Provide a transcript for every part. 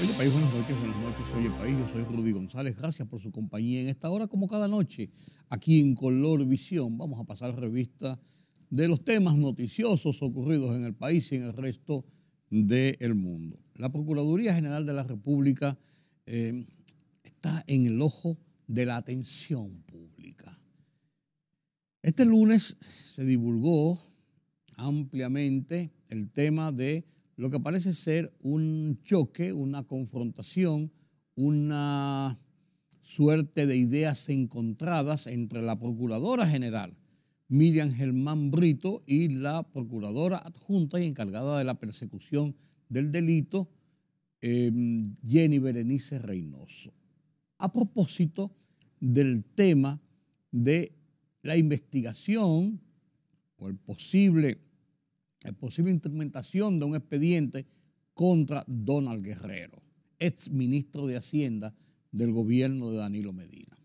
Oye, país, buenas noches, oye, país, yo soy Rudy González, gracias por su compañía en esta hora, como cada noche, aquí en Color Visión. Vamos a pasar revista de los temas noticiosos ocurridos en el país y en el resto del mundo. La Procuraduría General de la República está en el ojo de la atención pública. Este lunes se divulgó ampliamente el tema de lo que parece ser un choque, una confrontación, una suerte de ideas encontradas entre la Procuradora General Miriam Germán Brito y la Procuradora Adjunta y encargada de la persecución del delito, Jenny Berenice Reynoso, a propósito del tema de la investigación o el posible instrumentación de un expediente contra Donald Guerrero, ex ministro de Hacienda del gobierno de Danilo Medina.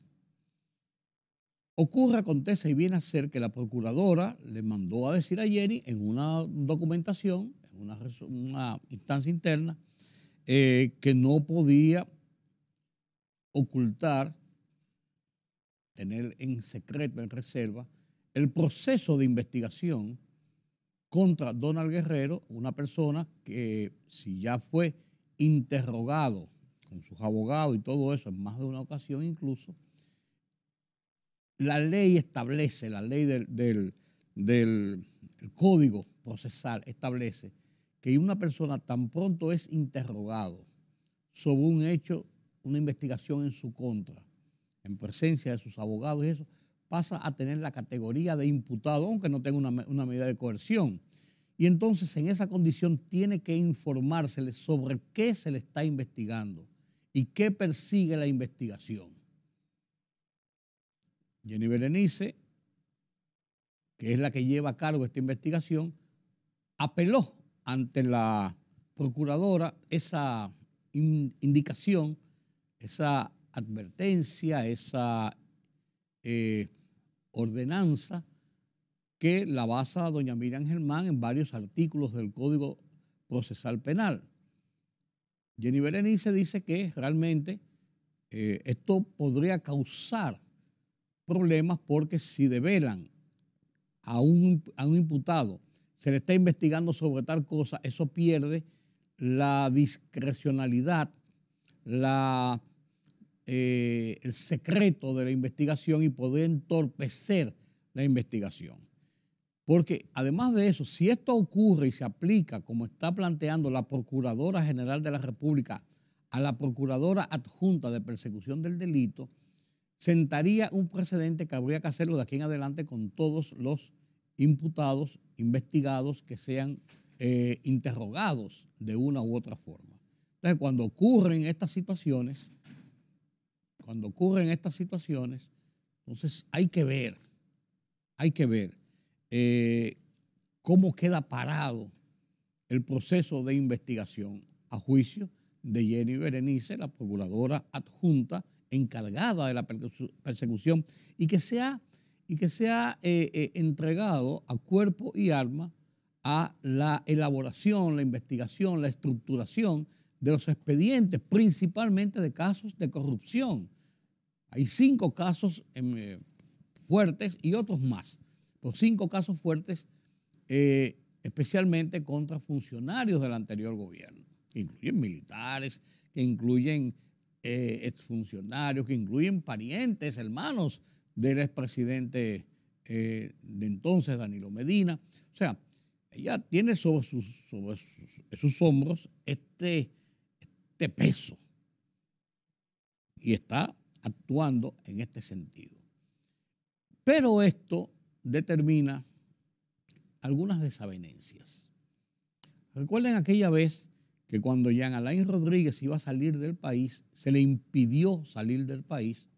Acontece y viene a ser que la procuradora le mandó a decir a Jenny en una documentación, en una instancia interna, que no podía ocultar, tener en secreto, en reserva, el proceso de investigación contra Donald Guerrero, una persona que si ya fue interrogado con sus abogados y todo eso en más de una ocasión incluso, la ley establece, la ley del Código Procesal establece que una persona tan pronto es interrogado sobre un hecho, una investigación en su contra, en presencia de sus abogados y eso, pasa a tener la categoría de imputado, aunque no tenga una medida de coerción. Y entonces en esa condición tiene que informársele sobre qué se le está investigando y qué persigue la investigación. Jenny Berenice, que es la que lleva a cargo esta investigación, apeló ante la procuradora esa indicación, esa advertencia, esa ordenanza que la basa doña Miriam Germán en varios artículos del Código Procesal Penal. Jenny Berenice dice que realmente esto podría causar problemas porque si develan a un imputado, se le está investigando sobre tal cosa, eso pierde la discrecionalidad, el secreto de la investigación y poder entorpecer la investigación. Porque además de eso, si esto ocurre y se aplica como está planteando la Procuradora General de la República a la Procuradora Adjunta de Persecución del Delito, sentaría un precedente que habría que hacerlo de aquí en adelante con todos los imputados, investigados que sean interrogados de una u otra forma. Entonces, cuando ocurren estas situaciones, entonces hay que ver cómo queda parado el proceso de investigación a juicio de Jenny Berenice, la procuradora adjunta encargada de la persecución y que sea entregado a cuerpo y alma a la elaboración, la investigación, la estructuración de los expedientes, principalmente de casos de corrupción. Hay 5 casos fuertes y otros más. Los 5 casos fuertes, especialmente contra funcionarios del anterior gobierno, que incluyen militares, que incluyen exfuncionarios, que incluyen parientes, hermanos del expresidente de entonces, Danilo Medina. O sea, ella tiene sobre sus hombros este peso y está actuando en este sentido. Pero esto determina algunas desavenencias. Recuerden aquella vez que cuando Jean Alain Rodríguez iba a salir del país, se le impidió salir del país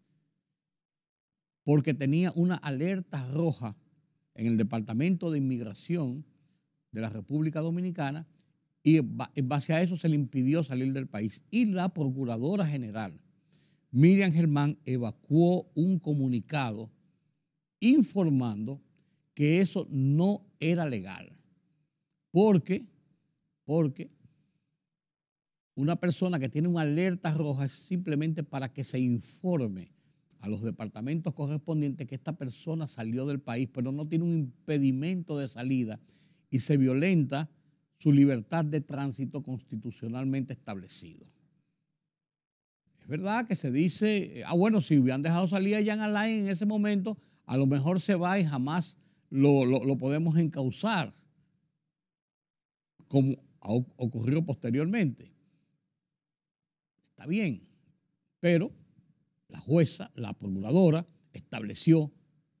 porque tenía una alerta roja en el Departamento de Inmigración de la República Dominicana y en base a eso se le impidió salir del país. Y la Procuradora General, Miriam Germán, evacuó un comunicado informando que eso no era legal, porque una persona que tiene una alerta roja es simplemente para que se informe a los departamentos correspondientes que esta persona salió del país, pero no tiene un impedimento de salida y se violenta su libertad de tránsito constitucionalmente establecido. Es verdad que se dice, bueno, si hubieran dejado salir a Jean Alain en ese momento, a lo mejor se va y jamás lo podemos encauzar, como ha ocurrido posteriormente. Está bien, pero la jueza, la procuradora, estableció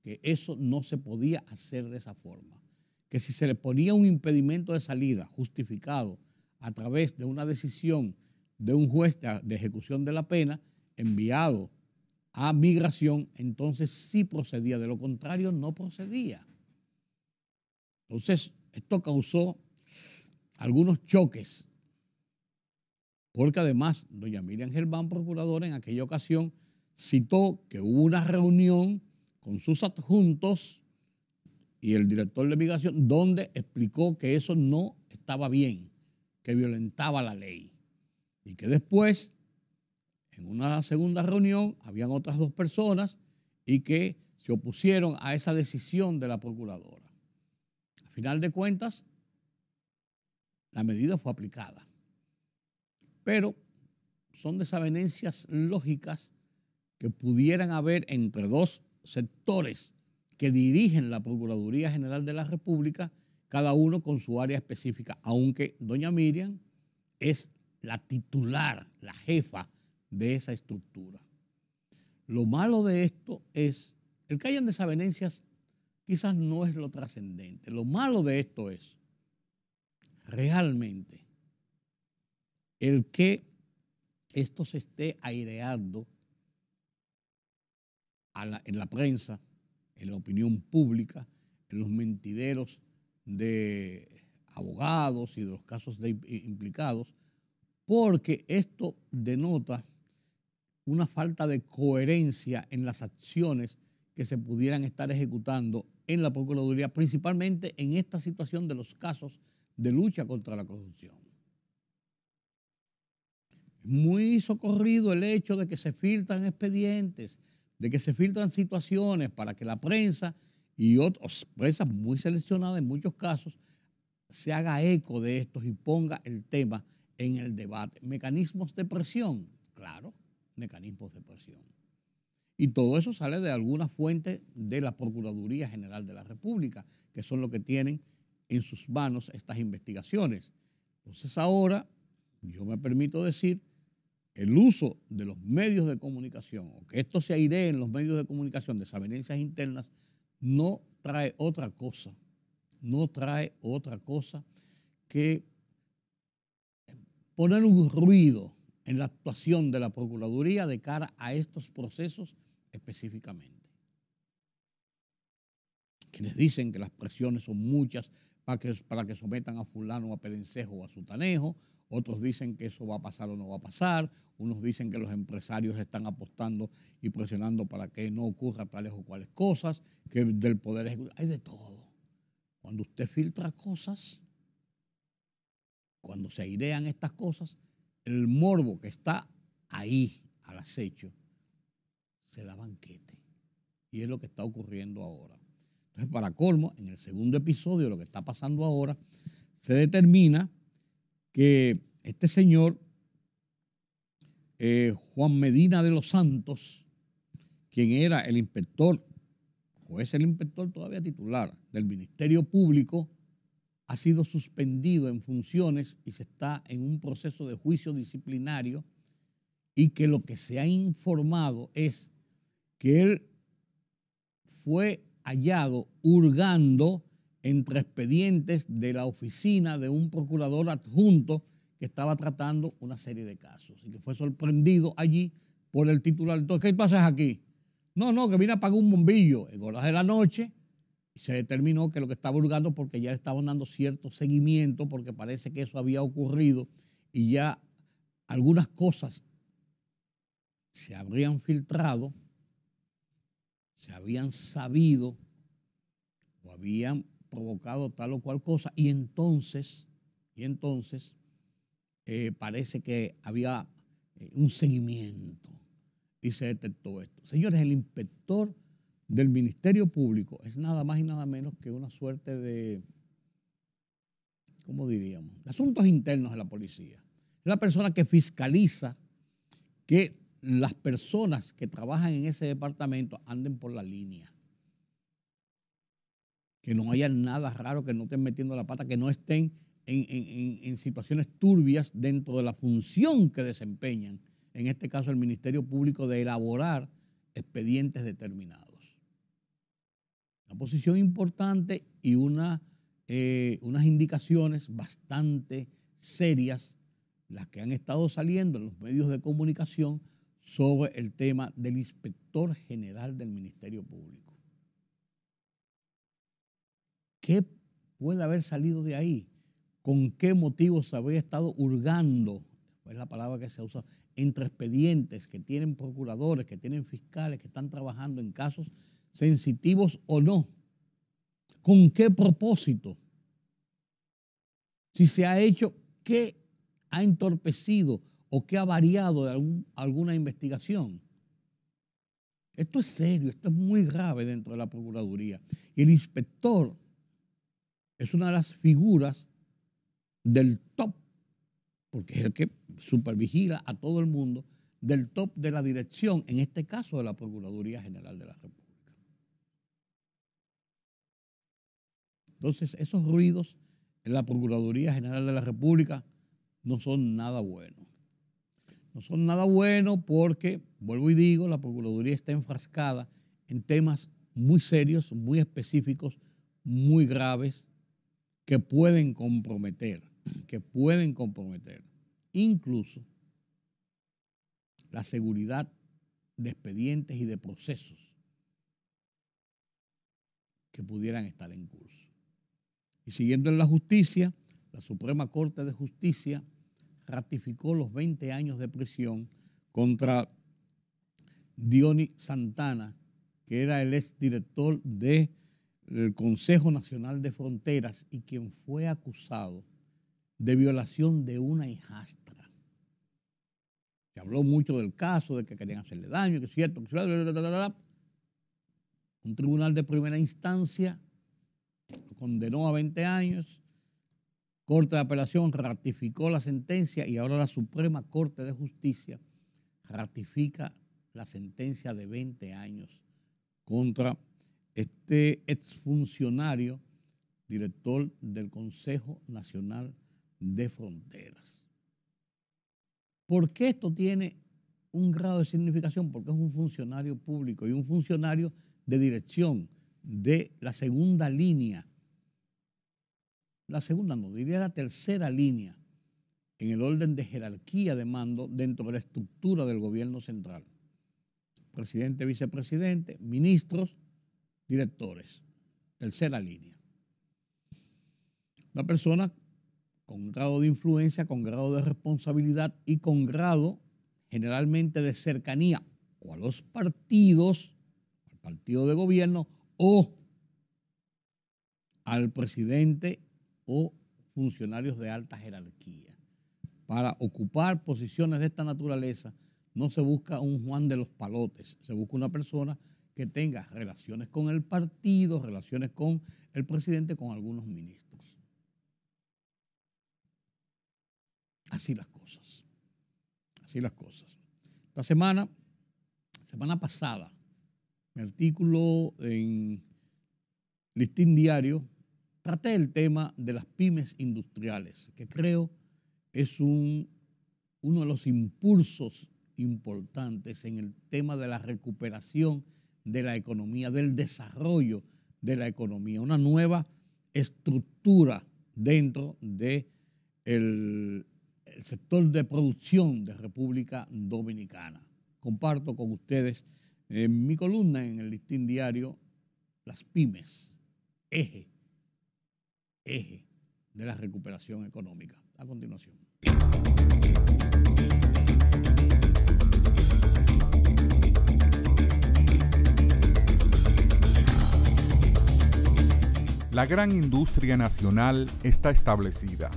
que eso no se podía hacer de esa forma, que si se le ponía un impedimento de salida justificado a través de una decisión de un juez de ejecución de la pena enviado a migración, entonces sí procedía, de lo contrario no procedía. Entonces, esto causó algunos choques, porque además doña Miriam Germán, procuradora, en aquella ocasión citó que hubo una reunión con sus adjuntos y el director de migración donde explicó que eso no estaba bien, que violentaba la ley y que después, en una segunda reunión, habían otras 2 personas y que se opusieron a esa decisión de la procuradora. Al final de cuentas, la medida fue aplicada, pero son desavenencias lógicas que pudieran haber entre 2 sectores que dirigen la Procuraduría General de la República, cada uno con su área específica, aunque doña Miriam es la titular, la jefa de esa estructura. Lo malo de esto es, el que hayan desavenencias quizás no es lo trascendente. Lo malo de esto es realmente el que esto se esté aireando en la prensa, en la opinión pública, en los mentideros de abogados y de los casos implicados, porque esto denota una falta de coherencia en las acciones que se pudieran estar ejecutando en la Procuraduría, principalmente en esta situación de los casos de lucha contra la corrupción. Es muy socorrido el hecho de que se filtran expedientes, de que se filtran situaciones para que la prensa y otras prensa muy seleccionadas en muchos casos se haga eco de estos y ponga el tema en el debate. Mecanismos de presión, claro, mecanismos de presión. Y todo eso sale de alguna fuente de la Procuraduría General de la República, que son los que tienen en sus manos estas investigaciones. Entonces ahora, yo me permito decir, el uso de los medios de comunicación, o que esto se airee en los medios de comunicación, desavenencias internas, no trae otra cosa, que poner un ruido en la actuación de la Procuraduría de cara a estos procesos específicamente. Quienes dicen que las presiones son muchas para que sometan a fulano, a perencejo o a sutanejo, otros dicen que eso va a pasar o no va a pasar, unos dicen que los empresarios están apostando y presionando para que no ocurra tales o cuales cosas, que del Poder Ejecutivo, hay de todo. Cuando usted filtra cosas, cuando se airean estas cosas, el morbo que está ahí al acecho se da banquete. Y es lo que está ocurriendo ahora. Entonces, para colmo, en el segundo episodio, lo que está pasando ahora, se determina que este señor, Juan Medina de los Santos, quien era el inspector, o es el inspector todavía titular del Ministerio Público, ha sido suspendido en funciones y se está en un proceso de juicio disciplinario, y que lo que se ha informado es que él fue hallado hurgando entre expedientes de la oficina de un procurador adjunto que estaba tratando una serie de casos y que fue sorprendido allí por el titular. Entonces, ¿qué pasa aquí? No, que vine a apagar un bombillo en horas de la noche y se determinó que lo que estaba hurgando, porque ya le estaban dando cierto seguimiento, porque parece que eso había ocurrido y ya algunas cosas se habrían filtrado, se habían sabido o habían provocado tal o cual cosa, y entonces parece que había un seguimiento y se detectó esto. Señores, el inspector del Ministerio Público es nada más y nada menos que una suerte de, ¿cómo diríamos?, de asuntos internos de la policía. Es la persona que fiscaliza que las personas que trabajan en ese departamento anden por la línea. Que no haya nada raro, que no estén metiendo la pata, que no estén en situaciones turbias dentro de la función que desempeñan, en este caso el Ministerio Público, de elaborar expedientes determinados. Una posición importante y unas indicaciones bastante serias, las que han estado saliendo en los medios de comunicación sobre el tema del inspector general del Ministerio Público. ¿Qué puede haber salido de ahí? ¿Con qué motivos se habría estado hurgando, es la palabra que se ha usado, entre expedientes que tienen procuradores, que tienen fiscales, que están trabajando en casos sensitivos o no? ¿Con qué propósito? Si se ha hecho, ¿qué ha entorpecido o qué ha variado de alguna investigación? Esto es serio, esto es muy grave dentro de la Procuraduría. Y el inspector es una de las figuras del top, porque es el que supervigila a todo el mundo, del top de la dirección, en este caso de la Procuraduría General de la República. Entonces, esos ruidos en la Procuraduría General de la República no son nada buenos. No son nada buenos porque, vuelvo y digo, la Procuraduría está enfrascada en temas muy serios, muy específicos, muy graves, que pueden comprometer incluso la seguridad de expedientes y de procesos que pudieran estar en curso. Y siguiendo en la justicia, la Suprema Corte de Justicia ratificó los 20 años de prisión contra Dionis Santana, que era el exdirector del Consejo Nacional de Fronteras y quien fue acusado de violación de una hijastra. Se habló mucho del caso, de que querían hacerle daño, que es cierto, que un tribunal de primera instancia lo condenó a 20 años, Corte de Apelación ratificó la sentencia y ahora la Suprema Corte de Justicia ratifica la sentencia de 20 años contra este exfuncionario, director del Consejo Nacional de Fronteras. ¿Por qué esto tiene un grado de significación? Porque es un funcionario público y un funcionario de dirección de la segunda línea. La segunda no, diría la tercera línea en el orden de jerarquía de mando dentro de la estructura del gobierno central. Presidente, vicepresidente, ministros, directores. Tercera línea. Una persona con grado de influencia, con grado de responsabilidad y con grado generalmente de cercanía o a los partidos, al partido de gobierno o al presidente o funcionarios de alta jerarquía. Para ocupar posiciones de esta naturaleza no se busca un Juan de los Palotes, se busca una persona que tenga relaciones con el partido, relaciones con el presidente, con algunos ministros. Así las cosas. Así las cosas. Esta semana pasada, mi artículo en Listín Diario, traté el tema de las pymes industriales, que creo es uno de los impulsos importantes en el tema de la recuperación de la economía, del desarrollo de la economía, una nueva estructura dentro del sector de producción de República Dominicana. Comparto con ustedes en mi columna en el Listín Diario las pymes, eje de la recuperación económica. A continuación. La gran industria nacional está establecida.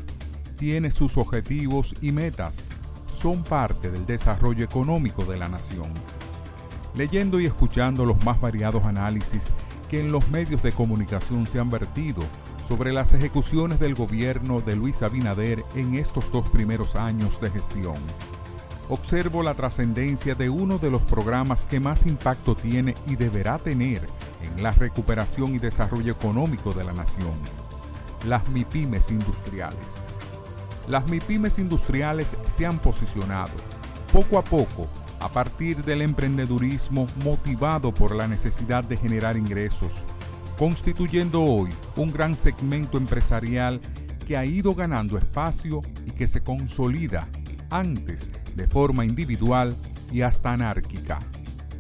tiene sus objetivos y metas. Son parte del desarrollo económico de la nación. Leyendo y escuchando los más variados análisis que en los medios de comunicación se han vertido sobre las ejecuciones del gobierno de Luis Abinader en estos 2 primeros años de gestión, observo la trascendencia de uno de los programas que más impacto tiene y deberá tener en la recuperación y desarrollo económico de la nación: las MIPYMES industriales. Las MIPYMES industriales se han posicionado, poco a poco, a partir del emprendedurismo motivado por la necesidad de generar ingresos, constituyendo hoy un gran segmento empresarial que ha ido ganando espacio y que se consolida, antes de forma individual y hasta anárquica,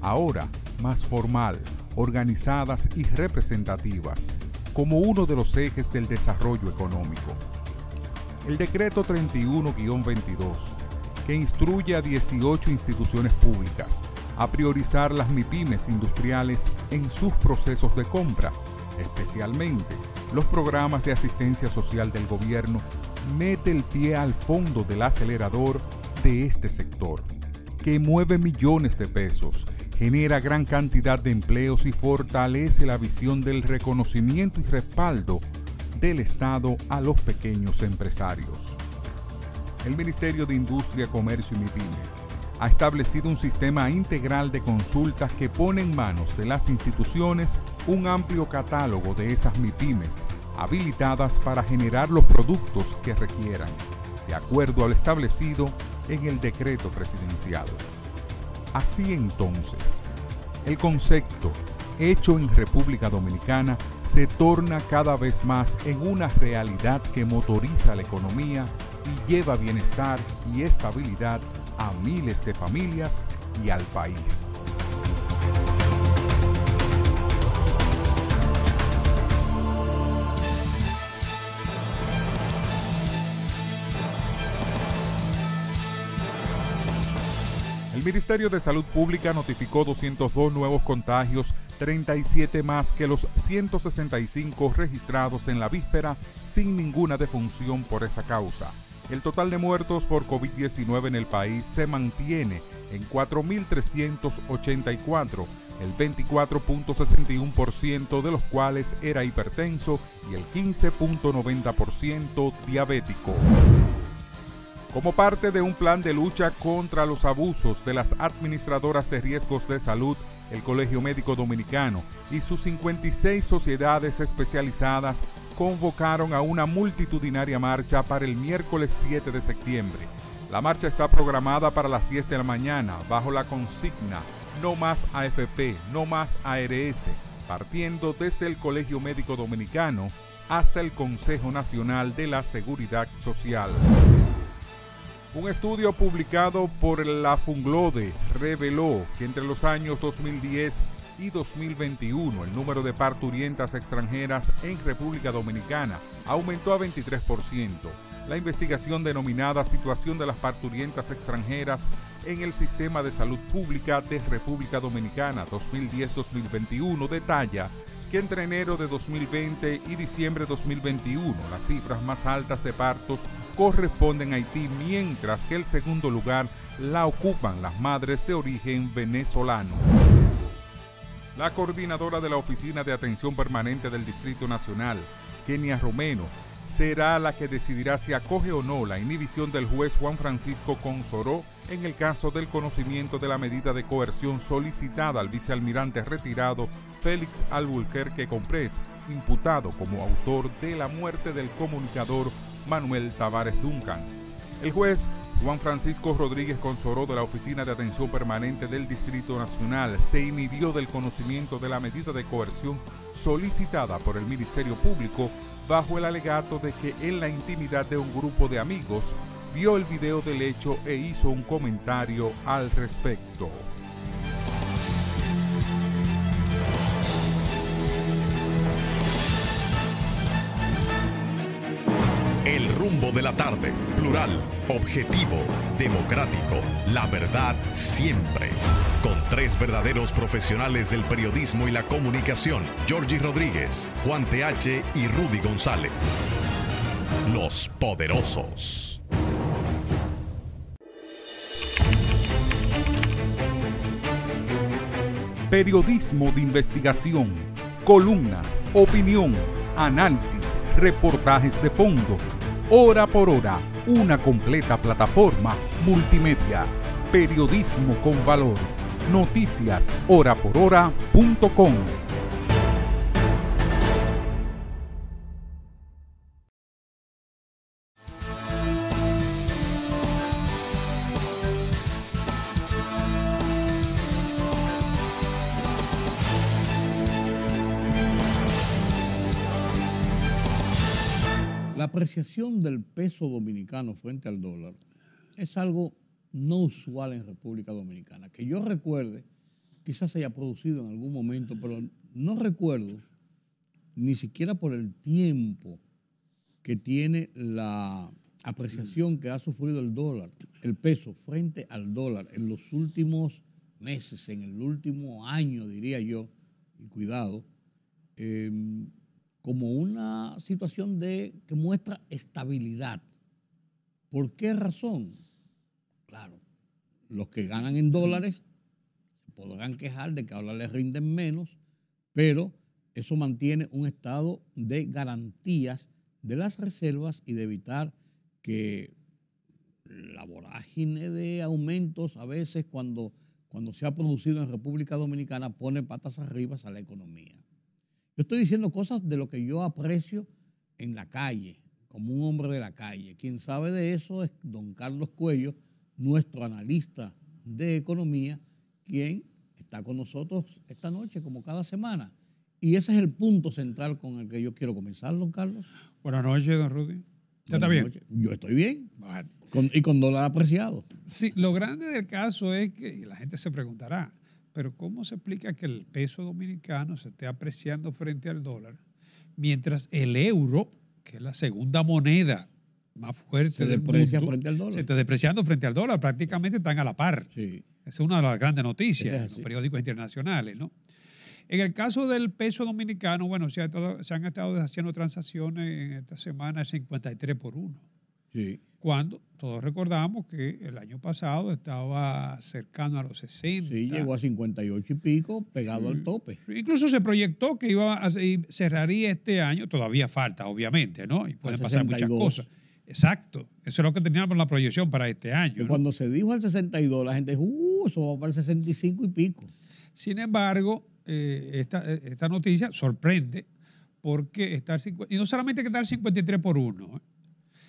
ahora más formal, organizadas y representativas, como uno de los ejes del desarrollo económico. El decreto 31-22, que instruye a 18 instituciones públicas a priorizar las MIPYMES industriales en sus procesos de compra, especialmente los programas de asistencia social del gobierno, mete el pie al fondo del acelerador de este sector, que mueve millones de pesos, genera gran cantidad de empleos y fortalece la visión del reconocimiento y respaldo del Estado a los pequeños empresarios. El Ministerio de Industria, Comercio y MIPYMES ha establecido un sistema integral de consultas que pone en manos de las instituciones un amplio catálogo de esas MIPYMES habilitadas para generar los productos que requieran, de acuerdo a lo establecido en el decreto presidencial. Así entonces, el concepto hecho en República Dominicana se torna cada vez más en una realidad que motoriza la economía y lleva bienestar y estabilidad a miles de familias y al país. El Ministerio de Salud Pública notificó 202 nuevos contagios, 37 más que los 165 registrados en la víspera, sin ninguna defunción por esa causa. El total de muertos por COVID-19 en el país se mantiene en 4.384, el 24.61% de los cuales era hipertenso y el 15.90% diabético. Como parte de un plan de lucha contra los abusos de las administradoras de riesgos de salud, el Colegio Médico Dominicano y sus 56 sociedades especializadas convocaron a una multitudinaria marcha para el miércoles 7 de septiembre. La marcha está programada para las 10 de la mañana bajo la consigna "No más AFP, no más ARS", partiendo desde el Colegio Médico Dominicano hasta el Consejo Nacional de la Seguridad Social. Un estudio publicado por la Funglode reveló que entre los años 2010 y 2021 el número de parturientas extranjeras en República Dominicana aumentó a 23%. La investigación denominada Situación de las parturientas extranjeras en el Sistema de Salud Pública de República Dominicana 2010-2021 detalla que entre enero de 2020 y diciembre de 2021 las cifras más altas de partos corresponden a Haití, mientras que el segundo lugar la ocupan las madres de origen venezolano. La coordinadora de la Oficina de Atención Permanente del Distrito Nacional, Kenia Romero, será la que decidirá si acoge o no la inhibición del juez Juan Francisco Consoró en el caso del conocimiento de la medida de coerción solicitada al vicealmirante retirado Félix Albuquerque Comprés, imputado como autor de la muerte del comunicador Manuel Tavares Duncan. El juez Juan Francisco Rodríguez Consoró de la Oficina de Atención Permanente del Distrito Nacional se inhibió del conocimiento de la medida de coerción solicitada por el Ministerio Público bajo el alegato de que en la intimidad de un grupo de amigos vio el video del hecho e hizo un comentario al respecto. El rumbo de la tarde, plural, objetivo, democrático, la verdad siempre. Con tres verdaderos profesionales del periodismo y la comunicación, Georgie Rodríguez, Juan TH y Rudy González. los poderosos. Periodismo de investigación, columnas, opinión, análisis, reportajes de fondo. Hora por hora, una completa plataforma multimedia. Periodismo con valor. Noticias horaporhora.com. La apreciación del peso dominicano frente al dólar es algo no usual en República Dominicana. Que yo recuerde, quizás se haya producido en algún momento, pero no recuerdo ni siquiera por el tiempo que tiene la apreciación que ha sufrido el dólar, el peso frente al dólar en los últimos meses, en el último año, diría yo, y cuidado, como una situación que muestra estabilidad. ¿Por qué razón? Claro, los que ganan en dólares se podrán quejar de que ahora les rinden menos, pero eso mantiene un estado de garantías de las reservas y de evitar que la vorágine de aumentos a veces cuando se ha producido en República Dominicana pone patas arriba a la economía. Yo estoy diciendo cosas de lo que yo aprecio en la calle, como un hombre de la calle. Quien sabe de eso es don Carlos Cuello, nuestro analista de economía, quien está con nosotros esta noche, como cada semana. Y ese es el punto central con el que yo quiero comenzar, don Carlos. Buenas noches, don Rudy. ¿Usted está bien? Noches. Yo estoy bien. Bueno. Y con dólar apreciado. Sí, lo grande del caso es que, y la gente se preguntará, pero ¿cómo se explica que el peso dominicano se esté apreciando frente al dólar, mientras el euro, que es la segunda moneda más fuerte del mundo, frente al dólar? Se está depreciando frente al dólar? Prácticamente están a la par. Sí. Esa es una de las grandes noticias en los periódicos internacionales, ¿no? En el caso del peso dominicano, bueno, se han estado haciendo transacciones en esta semana 53 por 1. Sí. Cuando todos recordamos que el año pasado estaba cercano a los 60. Sí, llegó a 58 y pico, pegado al tope. Incluso se proyectó que cerraría este año, todavía falta, obviamente, ¿no? Y pueden pasar muchas cosas. Exacto, eso es lo que teníamos la proyección para este año, ¿no? Cuando se dijo al 62, la gente dijo, eso va para el 65 y pico. Sin embargo, esta noticia sorprende porque y no solamente que está el 53 por 1,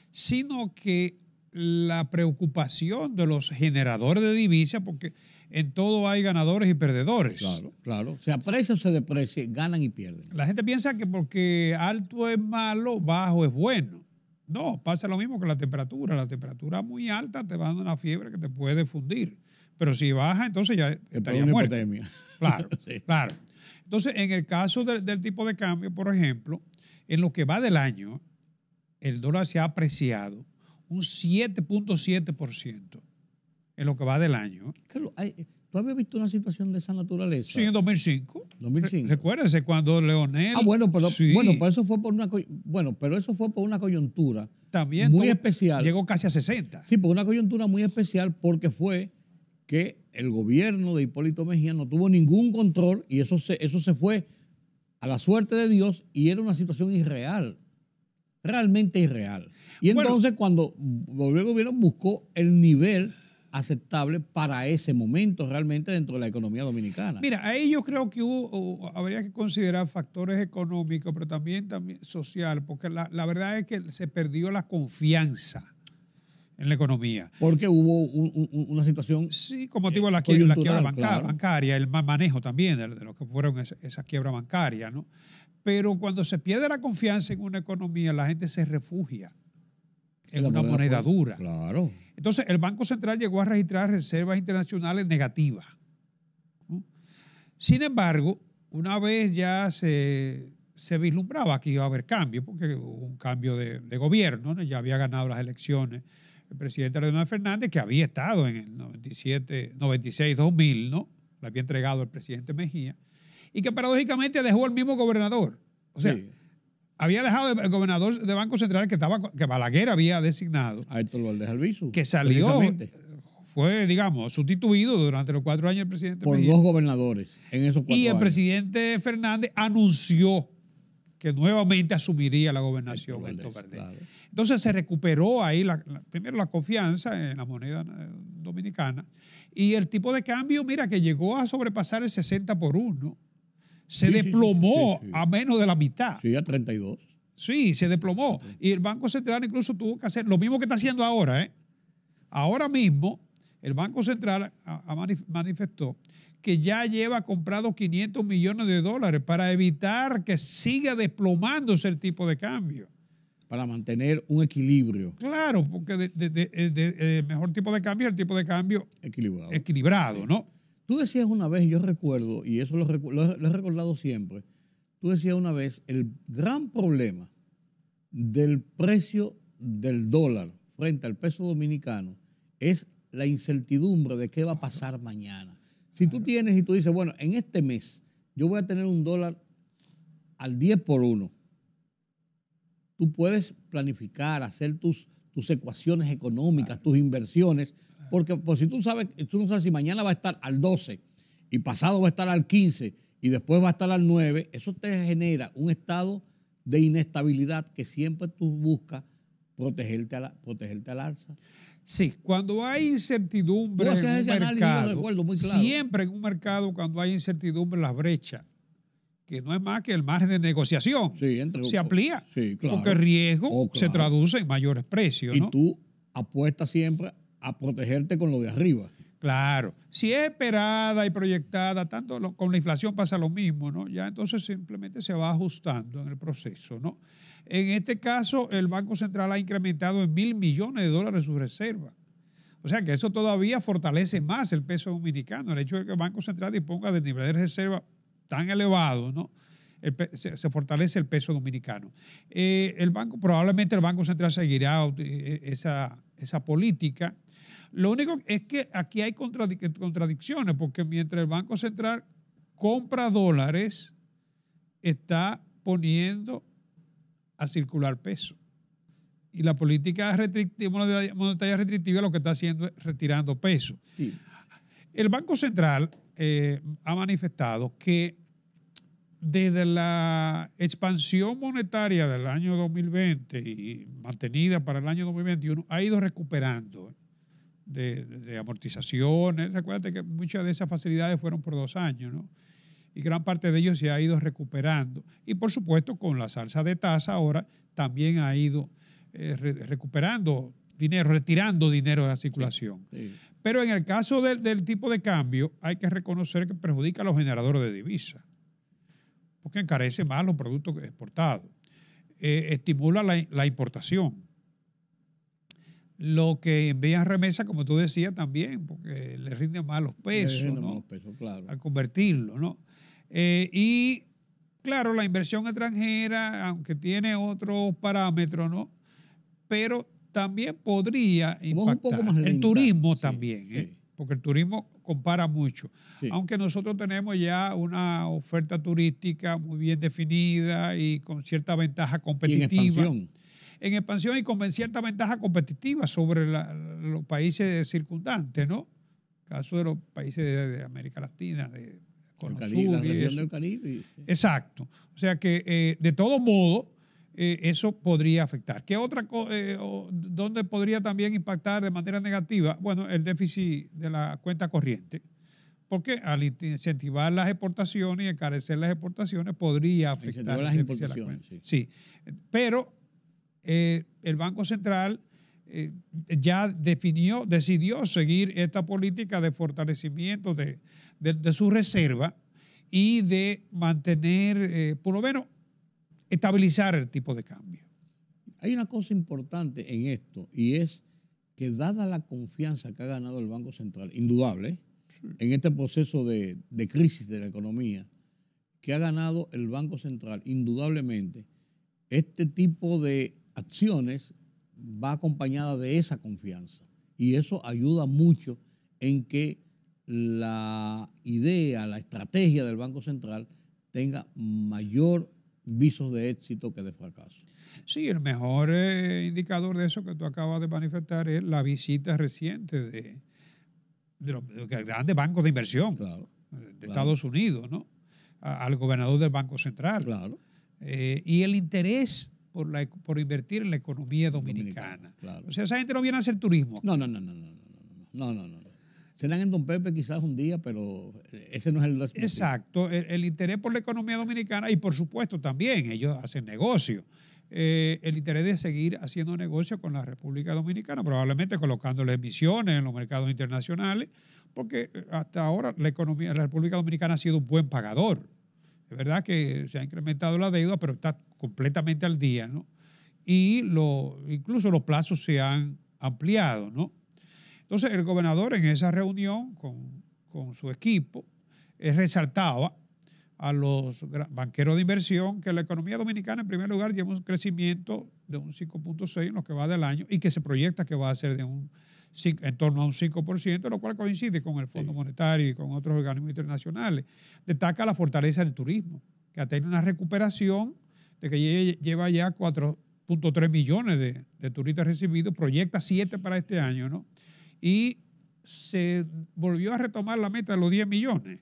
sino que la preocupación de los generadores de divisas, porque en todo hay ganadores y perdedores. Claro, claro. Se aprecia o se deprecia, ganan y pierden. La gente piensa que porque alto es malo, bajo es bueno. No, pasa lo mismo que la temperatura. La temperatura muy alta te va dando una fiebre que te puede fundir. Pero si baja, entonces ya estaría muerto. Claro, sí. Claro. Entonces, en el caso del tipo de cambio, por ejemplo, en lo que va del año, el dólar se ha apreciado un 7.7% en lo que va del año. Carlos, ¿tú habías visto una situación de esa naturaleza? Sí, en 2005. 2005. Recuérdese cuando Leonel... pero eso fue por una coyuntura también muy especial. Llegó casi a 60. Sí, por una coyuntura muy especial porque fue que el gobierno de Hipólito Mejía no tuvo ningún control y eso se fue a la suerte de Dios y era una situación irreal. Realmente irreal. Y entonces cuando volvió el gobierno buscó el nivel aceptable para ese momento realmente dentro de la economía dominicana. Mira, ahí yo creo que habría que considerar factores económicos, pero también social, porque la verdad es que se perdió la confianza en la economía. Porque hubo una situación... Sí, con motivo de la quiebra bancaria, el mal manejo también de lo que fueron esas quiebras bancarias, ¿no? Pero cuando se pierde la confianza en una economía, la gente se refugia en una moneda dura. Claro. Entonces, el Banco Central llegó a registrar reservas internacionales negativas. Sin embargo, una vez ya se vislumbraba que iba a haber cambio, porque hubo un cambio de gobierno, ¿no? Ya había ganado las elecciones el presidente Leonel Fernández, que había estado en el 96-2000, ¿no? Le había entregado al presidente Mejía, y que paradójicamente dejó al mismo gobernador. O sea, sí, había dejado el gobernador de Banco Central que Balaguer había designado, A Héctor Valdés Albizu. que salió, precisamente, fue, digamos, sustituido durante los 4 años del presidente. por dos gobernadores en esos 4 años. Y el presidente Fernández anunció que nuevamente asumiría la gobernación Héctor Valdés. Claro. Entonces se recuperó ahí primero la confianza en la moneda dominicana y el tipo de cambio, mira, que llegó a sobrepasar el 60 por 1. Se desplomó a menos de la mitad. Sí, a 32. Sí, se desplomó. Y el Banco Central incluso tuvo que hacer lo mismo que está haciendo ahora. Ahora mismo, el Banco Central manifestó que ya lleva comprado $500 millones para evitar que siga desplomándose el tipo de cambio. Para mantener un equilibrio. Claro, porque el mejor tipo de cambio es el tipo de cambio equilibrado, ¿no? Tú decías una vez, yo recuerdo, y eso lo he recordado siempre, tú decías una vez, el gran problema del precio del dólar frente al peso dominicano es la incertidumbre de qué va a pasar mañana. Si tú tienes y tú dices, bueno, en este mes yo voy a tener un dólar al 10 por 1, tú puedes planificar, hacer tus ecuaciones económicas, tus inversiones, porque pues, si tú no sabes si mañana va a estar al 12 y pasado va a estar al 15 y después va a estar al 9, eso te genera un estado de inestabilidad que siempre tú buscas protegerte al alza. Sí, cuando hay incertidumbre en un mercado, siempre en un mercado cuando hay incertidumbre la brecha, que no es más que el margen de negociación, se amplía, porque el riesgo se traduce en mayores precios, ¿no? Y tú apuestas siempre a protegerte con lo de arriba. Claro. Si es esperada y proyectada, tanto con la inflación pasa lo mismo, ¿no? Ya entonces simplemente se va ajustando en el proceso, ¿no? En este caso, el Banco Central ha incrementado en $1.000 millones su reserva. O sea que eso todavía fortalece más el peso dominicano. El hecho de que el Banco Central disponga de nivel de reserva tan elevado, ¿no? Se fortalece el peso dominicano. Probablemente el Banco Central seguirá esa política. Lo único es que aquí hay contradicciones, porque mientras el Banco Central compra dólares, está poniendo a circular peso. Y la política monetaria restrictiva lo que está haciendo es retirando peso. Sí. El Banco Central ha manifestado que desde la expansión monetaria del año 2020 y mantenida para el año 2021 ha ido recuperando de amortizaciones. Recuérdate que muchas de esas facilidades fueron por 2 años, ¿no? Y gran parte de ellos se ha ido recuperando. Y por supuesto, con la alza de tasa ahora también ha ido recuperando dinero, retirando dinero de la circulación. Sí. Pero en el caso del tipo de cambio, hay que reconocer que perjudica a los generadores de divisas, porque encarece más los productos exportados. Estimula la importación. Lo que envían remesa, como tú decías, también, porque le rinden más los pesos, ¿no? Los pesos, claro. Al convertirlo, ¿no? Y claro, la inversión extranjera, aunque tiene otros parámetros, ¿no? Pero también podría impactar. Un poco más lenta. El turismo también, sí. Porque el turismo compara mucho. Sí. Aunque nosotros tenemos ya una oferta turística muy bien definida y con cierta ventaja competitiva. En expansión y con cierta ventaja competitiva sobre los países circundantes, ¿no? El caso de los países de América Latina, con el Caribe, la región del Caribe. Exacto. O sea que, de todo modo, eso podría afectar. ¿Qué otra dónde podría también impactar de manera negativa? Bueno, el déficit de la cuenta corriente. Porque al incentivar las exportaciones y encarecer las exportaciones podría afectar las importaciones. Sí. Pero el Banco Central ya decidió seguir esta política de fortalecimiento de su reserva y de mantener, por lo menos, estabilizar el tipo de cambio. Hay una cosa importante en esto, y es que dada la confianza que ha ganado el Banco Central, indudable, sí, en este proceso de crisis de la economía, que ha ganado el Banco Central, indudablemente, este tipo de acciones va acompañada de esa confianza. Y eso ayuda mucho en que la idea, la estrategia del Banco Central tenga mayor visos de éxito que de fracaso. Sí, el mejor indicador de eso que tú acabas de manifestar es la visita reciente de los grandes bancos de inversión de Estados Unidos, ¿no? Al gobernador del Banco Central. Claro. Y el interés por invertir en la economía dominicana. Claro. O sea, esa gente no viene a hacer turismo. No. Serán en Don Pepe quizás un día, pero ese no es el... Exacto. El interés por la economía dominicana y, por supuesto, también ellos hacen negocio. El interés de seguir haciendo negocio con la República Dominicana, probablemente colocándole emisiones en los mercados internacionales, porque hasta ahora la economía de la República Dominicana ha sido un buen pagador. Es verdad que se ha incrementado la deuda, pero está completamente al día, ¿no? Y incluso los plazos se han ampliado, ¿no? Entonces, el gobernador en esa reunión con su equipo resaltaba a los banqueros de inversión que la economía dominicana, en primer lugar, lleva un crecimiento de un 5.6 en lo que va del año y que se proyecta que va a ser en torno a un 5%, lo cual coincide con el Fondo Monetario y con otros organismos internacionales. Destaca la fortaleza del turismo, que ha tenido una recuperación de que lleva ya 4.3 millones de turistas recibidos, proyecta 7 para este año, ¿no? Y se volvió a retomar la meta de los 10 millones.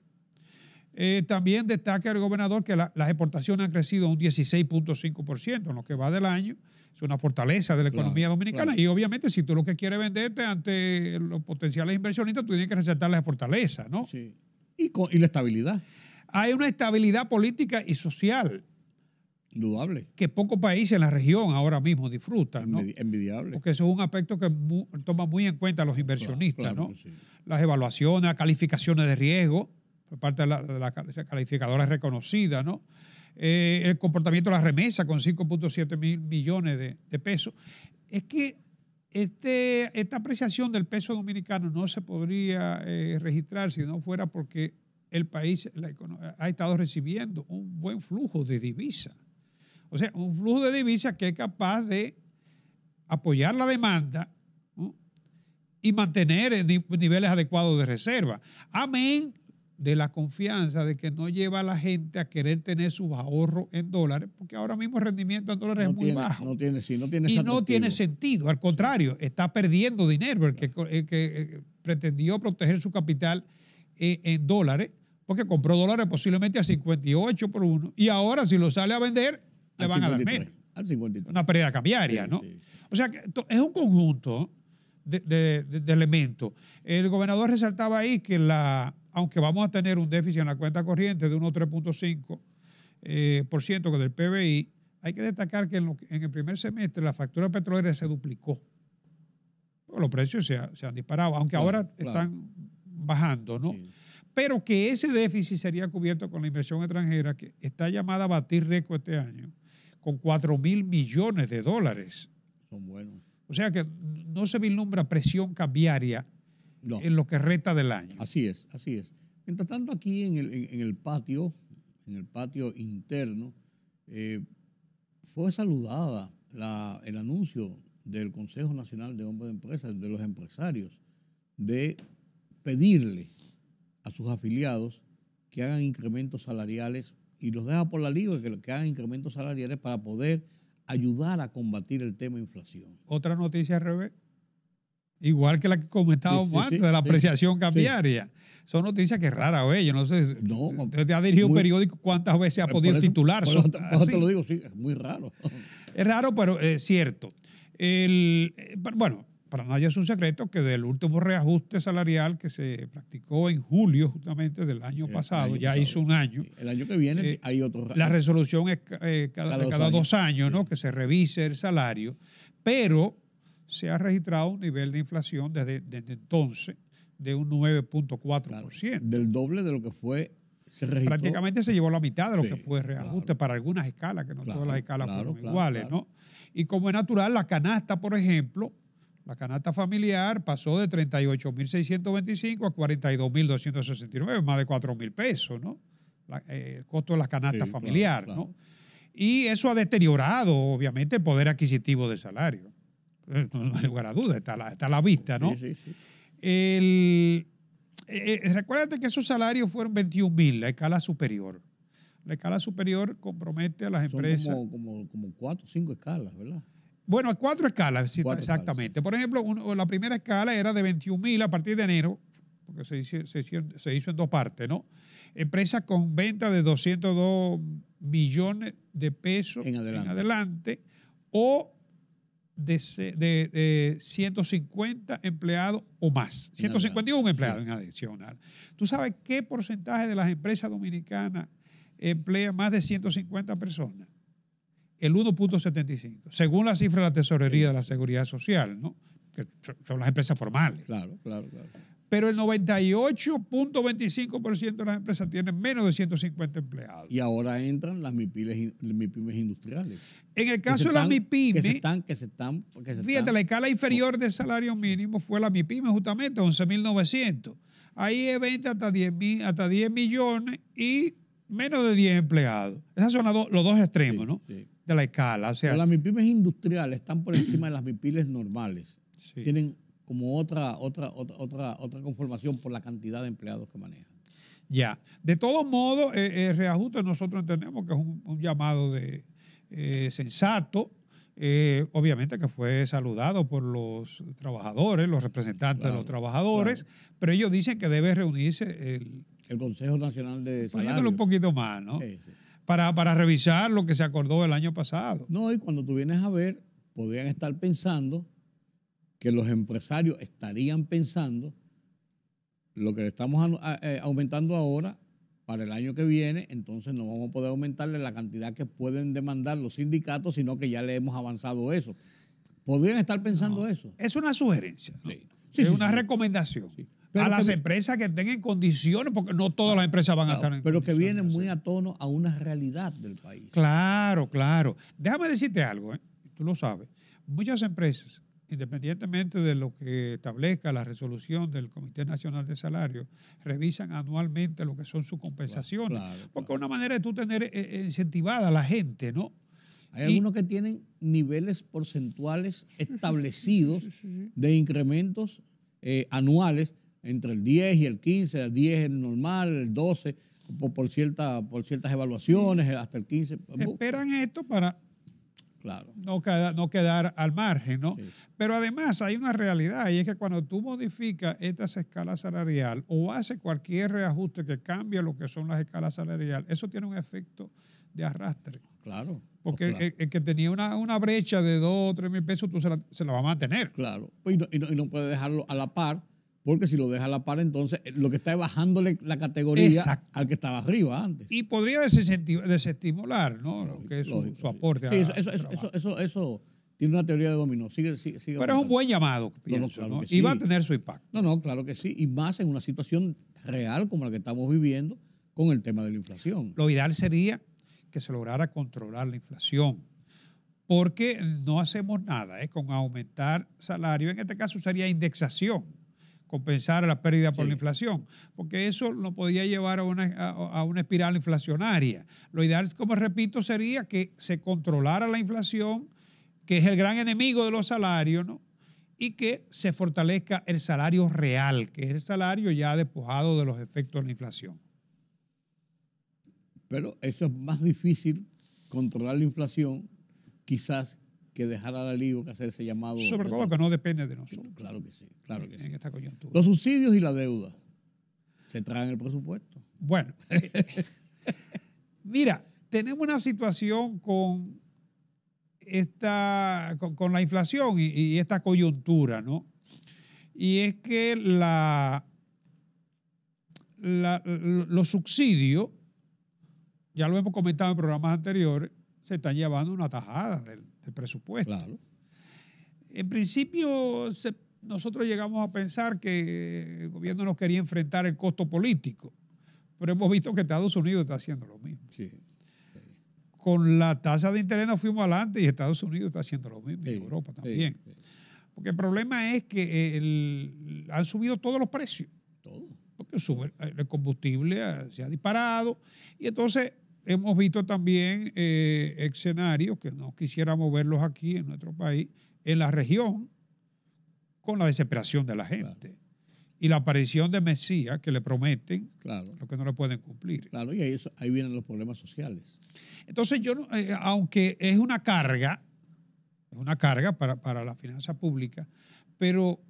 También destaca el gobernador que las exportaciones han crecido un 16.5% en lo que va del año. Es una fortaleza de la economía dominicana. Claro. Y obviamente si tú lo que quieres venderte ante los potenciales inversionistas, tú tienes que resaltar la fortaleza, ¿no? Sí. Y la estabilidad. Hay una estabilidad política y social. Indudable. Que pocos países en la región ahora mismo disfrutan, ¿no? Envidiable. Porque eso es un aspecto que toma muy en cuenta los inversionistas, claro, ¿no? Sí. Las evaluaciones, las calificaciones de riesgo por parte de la calificadora reconocida, ¿no? El comportamiento de la remesa con 5.7 mil millones de pesos. Es que esta apreciación del peso dominicano no se podría registrar si no fuera porque el país ha estado recibiendo un buen flujo de divisas. O sea, un flujo de divisas que es capaz de apoyar la demanda, ¿no? Y mantener niveles adecuados de reserva. Amén de la confianza de que no lleva a la gente a querer tener sus ahorros en dólares, porque ahora mismo el rendimiento en dólares es muy bajo. No tiene y no tiene sentido. Al contrario, está perdiendo dinero el que pretendió proteger su capital en dólares, porque compró dólares posiblemente al 58 por uno, y ahora si lo sale a vender, le van a dar menos. Al 53. Una pérdida cambiaria, sí, ¿no? Sí. O sea, que es un conjunto de elementos. El gobernador resaltaba ahí que aunque vamos a tener un déficit en la cuenta corriente de 1,3.5% del PBI, hay que destacar que en el primer semestre la factura petrolera se duplicó. Los precios se han disparado, aunque ahora están bajando, ¿no? Sí. Pero que ese déficit sería cubierto con la inversión extranjera, que está llamada a batir récord este año, con 4.000 millones de dólares. Son buenos. O sea que no se vislumbra presión cambiaria en lo que resta del año. Así es. Mientras tanto, aquí en el patio interno, fue saludada el anuncio del Consejo Nacional de Hombres de Empresas, de los empresarios, de pedirle a sus afiliados que hagan incrementos salariales, y los deja por la libre que hagan incrementos salariales para poder ayudar a combatir el tema de inflación. Otra noticia al revés, igual que la que comentábamos antes de la apreciación cambiaria. Son noticias que rara vez, yo no sé, usted ha dirigido un periódico, ¿cuántas veces ha podido titular? Por eso te lo digo, sí, es muy raro. Es raro, pero es cierto. Bueno, para nadie es un secreto que del último reajuste salarial que se practicó en julio justamente del año pasado, ya hizo un año. El año que viene hay otro. La resolución es cada 2 años, ¿no? Que se revise el salario, pero se ha registrado un nivel de inflación desde entonces de un 9.4%. Del doble de lo que se registró. Prácticamente se llevó la mitad de lo que fue reajuste para algunas escalas, que no todas las escalas fueron iguales, ¿no? Y como es natural, la canasta, por ejemplo, la canasta familiar pasó de 38.625 a 42.269, más de 4.000 pesos, ¿no? El costo de la canasta familiar, ¿no? Y eso ha deteriorado, obviamente, el poder adquisitivo del salario. No hay lugar a duda, está a la vista, ¿no? Sí. Recuérdate que esos salarios fueron 21.000, la escala superior. La escala superior compromete a las Son empresas. como 4 o 5 escalas, ¿verdad? Bueno, hay 4 escalas, sí, 4 exactamente. Por ejemplo, la primera escala era de 21.000 a partir de enero, porque se hizo en 2 partes, ¿no? Empresas con venta de 202 millones de pesos En adelante o de 150 empleados o más. 151 empleados en adicional. ¿Tú sabes qué porcentaje de las empresas dominicanas emplea más de 150 personas? El 1.75, según la cifra de la Tesorería de la Seguridad Social, ¿no? Que son las empresas formales. Claro. Pero el 98.25% de las empresas tienen menos de 150 empleados. Y ahora entran las MIPYMES industriales. En el caso de las MIPYMES, que se están. Fíjate, la escala inferior del salario mínimo fue la MIPYME justamente, 11.900. Ahí es venta hasta 10 millones y menos de 10 empleados. Esos son los 2 extremos, Sí, ¿no? sí. De la escala. O sea, Pero las MIPYMES industriales están por encima de las MIPYMES normales. sí. Tienen como otra conformación por la cantidad de empleados que manejan. Ya. De todos modos, el reajuste nosotros entendemos que es un llamado de sensato, obviamente que fue saludado por los trabajadores, los representantes de los trabajadores, pero ellos dicen que debe reunirse El Consejo Nacional de poniéndole Salarios. un poquito más, ¿no? Sí. Para revisar lo que se acordó el año pasado. No, y cuando tú vienes a ver, podrían estar pensando que los empresarios estarían pensando lo que le estamos aumentando ahora para el año que viene, entonces no vamos a poder aumentarle la cantidad que pueden demandar los sindicatos, sino que ya le hemos avanzado eso. ¿Podrían estar pensando eso? Es una sugerencia, ¿no? Sí. Es una recomendación Pero a las que- empresas que estén en condiciones, porque no todas las empresas van a estar en Pero que condiciones. viene muy a tono a una realidad del país. Claro. Déjame decirte algo, tú lo sabes. Muchas empresas, independientemente de lo que establezca la resolución del Comité Nacional de Salarios, revisan anualmente lo que son sus compensaciones. Claro. Porque es una manera de tú tener incentivada a la gente, ¿no? Hay algunos que tienen niveles porcentuales establecidos de incrementos anuales entre el 10 y el 15, el 10 es el normal, el 12 por ciertas evaluaciones, hasta el 15. Esperan esto para Claro. no quedar al margen, ¿no? Sí. Pero además hay una realidad, y es que cuando tú modificas estas escalas salariales o haces cualquier reajuste que cambie lo que son las escalas salariales, eso tiene un efecto de arrastre. Claro. Porque Claro. el que tenía una brecha de 2 o 3 mil pesos, tú se la vas a mantener. Claro. Y no puede dejarlo a la par, porque si lo deja a la par, entonces lo que está es bajándole la categoría Exacto. al que estaba arriba antes. Y podría desestimular, ¿no? Lo que es su aporte. Sí, al trabajo. eso tiene una teoría de dominó. Sigue Pero es un avanzando. buen llamado, pienso, claro ¿no? que Y va a sí. tener su impacto. No, claro que sí. Y más en una situación real como la que estamos viviendo con el tema de la inflación. Lo ideal sería que se lograra controlar la inflación, porque no hacemos nada con aumentar salario. En este caso sería indexación, compensar la pérdida por Sí. la inflación, porque eso nos podría llevar a una espiral inflacionaria. Lo ideal, como repito, sería que se controlara la inflación, que es el gran enemigo de los salarios, ¿no? Y que se fortalezca el salario real, que es el salario ya despojado de los efectos de la inflación. Pero eso es más difícil, controlar la inflación, quizás, que dejar a la libre que hacer ese llamado. Sobre todo que no depende de nosotros. Claro que sí, claro que sí. En esta coyuntura. Los subsidios y la deuda se traen el presupuesto. Bueno, mira, tenemos una situación con la inflación y esta coyuntura, ¿no? Y es que los subsidios, ya lo hemos comentado en programas anteriores, se están llevando una tajada del presupuesto. Claro. En principio, nosotros llegamos a pensar que el gobierno no quería enfrentar el costo político, pero hemos visto que Estados Unidos está haciendo lo mismo. Sí. Con la tasa de interés nos fuimos adelante y Estados Unidos está haciendo lo mismo, y Sí, Europa sí, también. sí. Porque el problema es que han subido todos los precios, Todo. porque el combustible se ha disparado, y entonces hemos visto también escenarios que no quisiéramos verlos aquí en nuestro país, en la región, con la desesperación de la gente. y la aparición de Mesías que le prometen Claro. lo que no le pueden cumplir. Claro, y ahí vienen los problemas sociales. Entonces aunque es una carga para la finanza pública, pero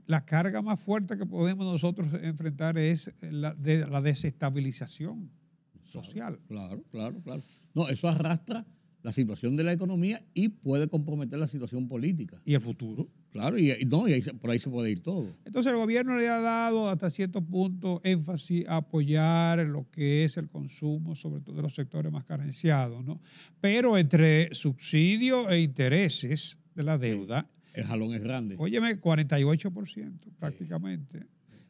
la carga más fuerte que podemos nosotros enfrentar es la desestabilización social. Claro. No, eso arrastra la situación de la economía y puede comprometer la situación política. Y el futuro. Claro, por ahí se puede ir todo. Entonces el gobierno le ha dado hasta cierto punto énfasis a apoyar lo que es el consumo, sobre todo de los sectores más carenciados, ¿no? Pero entre subsidios e intereses de la deuda, El jalón es grande. óyeme, 48% prácticamente.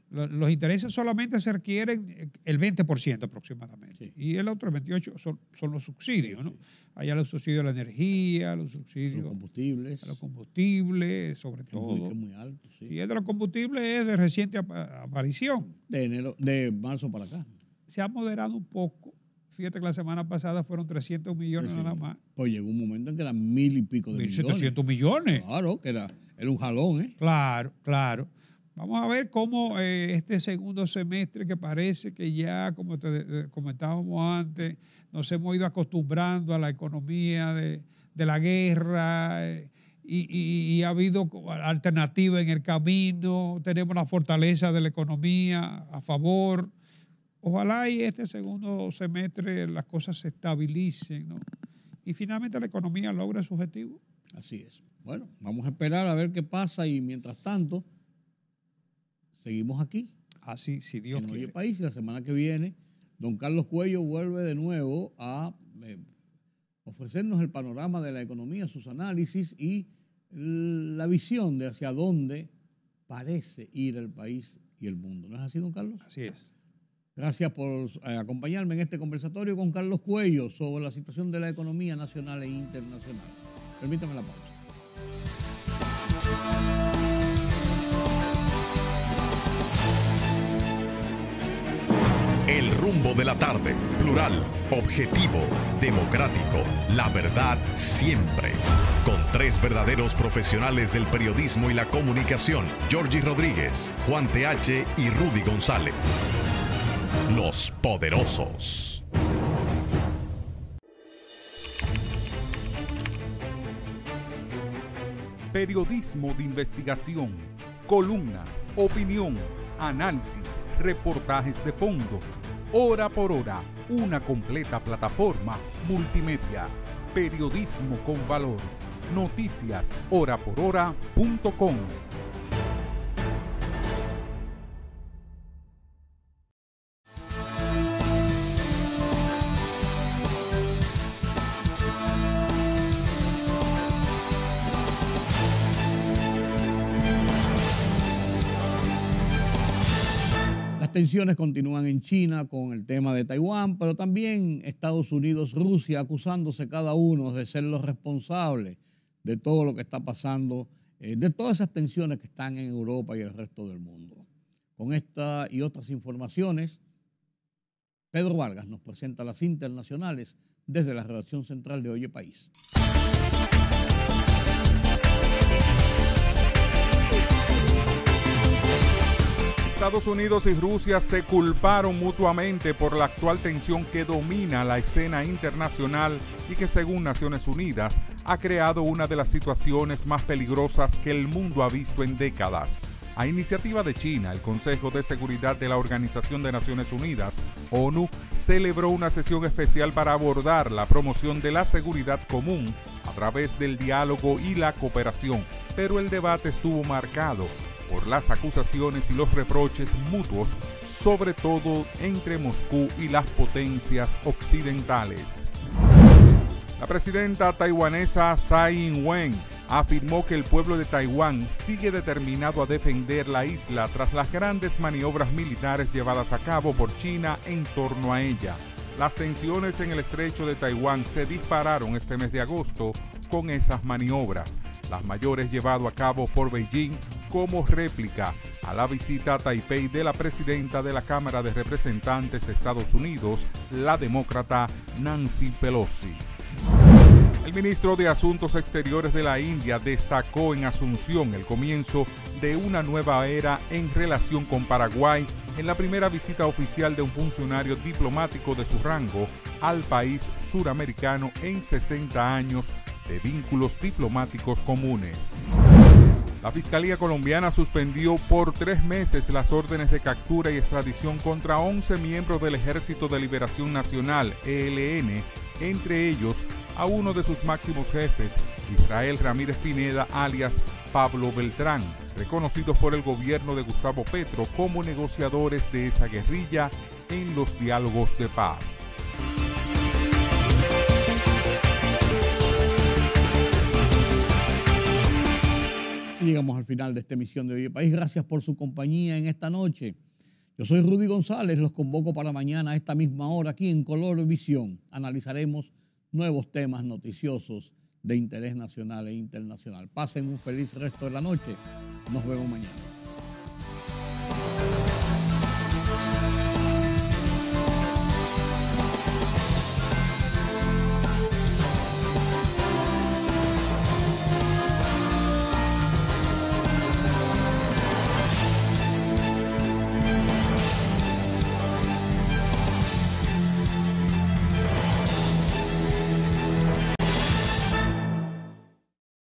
Los intereses solamente se requieren el 20% aproximadamente. Sí. Y el otro, el 28%, son los subsidios, ¿no? Allá los subsidios a la energía, los subsidios Los a los combustibles, sobre todo. Que es muy alto, sí. Y el de los combustibles es de reciente aparición. De marzo para acá. Se ha moderado un poco. Fíjate que la semana pasada fueron 300 millones Sí. nada más. Pues llegó un momento en que eran 1.000 y pico de 1.700 millones. Claro, que era un jalón, ¿eh? Claro. Vamos a ver cómo este segundo semestre, que parece que ya, como te comentábamos antes, nos hemos ido acostumbrando a la economía de la guerra y ha habido alternativa en el camino, tenemos la fortaleza de la economía a favor. Ojalá y este segundo semestre las cosas se estabilicen, ¿no? Y finalmente la economía logre su objetivo. Así es. Bueno, vamos a esperar a ver qué pasa y mientras tanto seguimos aquí. Así, si Dios en quiere. Oye País, y la semana que viene, don Carlos Cuello vuelve de nuevo a ofrecernos el panorama de la economía, sus análisis y la visión de hacia dónde parece ir el país y el mundo. ¿No es así, don Carlos? Así es. Gracias por acompañarme en este conversatorio con Carlos Cuello sobre la situación de la economía nacional e internacional. Permítame la pausa. El rumbo de la tarde, plural, objetivo, democrático, la verdad siempre. Con tres verdaderos profesionales del periodismo y la comunicación, Georgie Rodríguez, Juan TH y Rudy González. Los poderosos. Periodismo de investigación, columnas, opinión, análisis, reportajes de fondo. Hora por hora, una completa plataforma multimedia. Periodismo con valor. Noticias horaporhora.com. Las tensiones continúan en China con el tema de Taiwán, pero también Estados Unidos, Rusia, acusándose cada uno de ser los responsables de todo lo que está pasando, de todas esas tensiones que están en Europa y el resto del mundo. Con esta y otras informaciones, Pedro Vargas nos presenta las internacionales desde la redacción central de Oye País. Estados Unidos y Rusia se culparon mutuamente por la actual tensión que domina la escena internacional y que, según Naciones Unidas, ha creado una de las situaciones más peligrosas que el mundo ha visto en décadas. A iniciativa de China, el Consejo de Seguridad de la Organización de Naciones Unidas, ONU, celebró una sesión especial para abordar la promoción de la seguridad común a través del diálogo y la cooperación, pero el debate estuvo marcado por las acusaciones y los reproches mutuos, sobre todo entre Moscú y las potencias occidentales. La presidenta taiwanesa Tsai Ing-wen afirmó que el pueblo de Taiwán sigue determinado a defender la isla tras las grandes maniobras militares llevadas a cabo por China en torno a ella. Las tensiones en el estrecho de Taiwán se dispararon este mes de agosto con esas maniobras, las mayores llevadas a cabo por Beijing como réplica a la visita a Taipei de la presidenta de la Cámara de Representantes de Estados Unidos, la demócrata Nancy Pelosi. El ministro de Asuntos Exteriores de la India destacó en Asunción el comienzo de una nueva era en relación con Paraguay en la primera visita oficial de un funcionario diplomático de su rango al país suramericano en 60 años de vínculos diplomáticos comunes. La Fiscalía colombiana suspendió por 3 meses las órdenes de captura y extradición contra 11 miembros del Ejército de Liberación Nacional, ELN, entre ellos a uno de sus máximos jefes, Israel Ramírez Pineda, alias Pablo Beltrán, reconocidos por el gobierno de Gustavo Petro como negociadores de esa guerrilla en los diálogos de paz. Llegamos al final de esta emisión de Hoy el País. Gracias por su compañía en esta noche. Yo soy Rudy González, los convoco para mañana a esta misma hora aquí en Color Visión. Analizaremos nuevos temas noticiosos de interés nacional e internacional. Pasen un feliz resto de la noche. Nos vemos mañana.